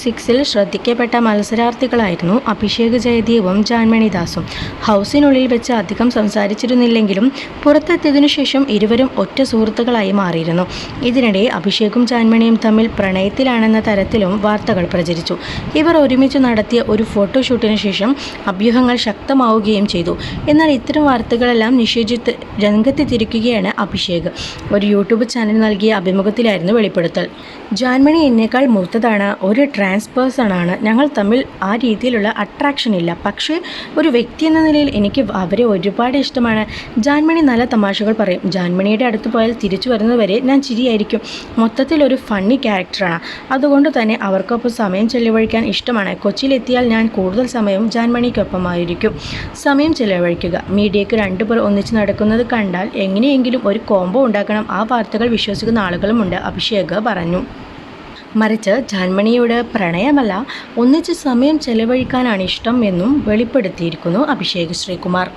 സിക്സിൽ ശ്രദ്ധിക്കപ്പെട്ട മത്സരാർത്ഥികളായിരുന്നു അഭിഷേക് ജയദേവും ജാൻമണി ദാസും. ഹൗസിനുള്ളിൽ വെച്ച് അധികം സംസാരിച്ചിരുന്നില്ലെങ്കിലും പുറത്തെത്തിയതിനു ശേഷം ഇരുവരും ഒറ്റ സുഹൃത്തുക്കളായി മാറിയിരുന്നു. ഇതിനിടെ അഭിഷേകും ജാൻമണിയും തമ്മിൽ പ്രണയത്തിലാണെന്ന തരത്തിലും വാർത്തകൾ പ്രചരിച്ചു. ഇവർ ഒരുമിച്ച് നടത്തിയ ഒരു ഫോട്ടോഷൂട്ടിന് ശേഷം അഭ്യൂഹങ്ങൾ ശക്തമാവുകയും ചെയ്തു. എന്നാൽ ഇത്തരം വാർത്തകളെല്ലാം നിഷേധിച്ച് രംഗത്തെത്തിയിരിക്കുകയാണ് അഭിഷേക്. ഒരു യൂട്യൂബ് ചാനൽ നൽകിയ അഭിമുഖത്തിലായിരുന്നു വെളിപ്പെടുത്തൽ. ജാൻമണി എന്നേക്കാൾ മൂത്തതാണ്, ഒരു ട്രാൻസ് പേഴ്സണാണ്. ഞങ്ങൾ തമ്മിൽ ആ രീതിയിലുള്ള അട്രാക്ഷൻ ഇല്ല. പക്ഷേ ഒരു വ്യക്തി എന്ന നിലയിൽ എനിക്ക് അവരെ ഒരുപാട് ഇഷ്ടമാണ്. ജാൻമണി നല്ല തമാശകൾ പറയും. ജാൻമണിയുടെ അടുത്ത് പോയാൽ തിരിച്ചു വരുന്നതുവരെ ഞാൻ ചിരിയായിരിക്കും. മൊത്തത്തിൽ ഒരു ഫണ്ണി ക്യാരക്ടറാണ്. അതുകൊണ്ട് തന്നെ അവർക്കൊപ്പം സമയം ചെലവഴിക്കാൻ ഇഷ്ടമാണ്. കൊച്ചിയിലെത്തിയാൽ ഞാൻ കൂടുതൽ സമയം ജാൻമണിക്കൊപ്പമായിരിക്കും സമയം ചെലവഴിക്കുക. മീഡിയയ്ക്ക് രണ്ടുപേർ ഒന്നിച്ച് നടക്കുന്നത് കണ്ടാൽ എങ്ങനെയെങ്കിലും ഒരു കോംബോ ഉണ്ടാക്കണം. ആ വാർത്തകൾ വിശ്വസിക്കുന്ന ആളുകളുമുണ്ട്, അഭിഷേക് പറഞ്ഞു. മറിച്ച് ജാൻമണിയോട് പ്രണയമല്ല, ഒന്നിച്ച് സമയം ചെലവഴിക്കാനാണ് ഇഷ്ടം എന്നും വെളിപ്പെടുത്തിയിരിക്കുന്നു അഭിഷേക് ശ്രീകുമാർ.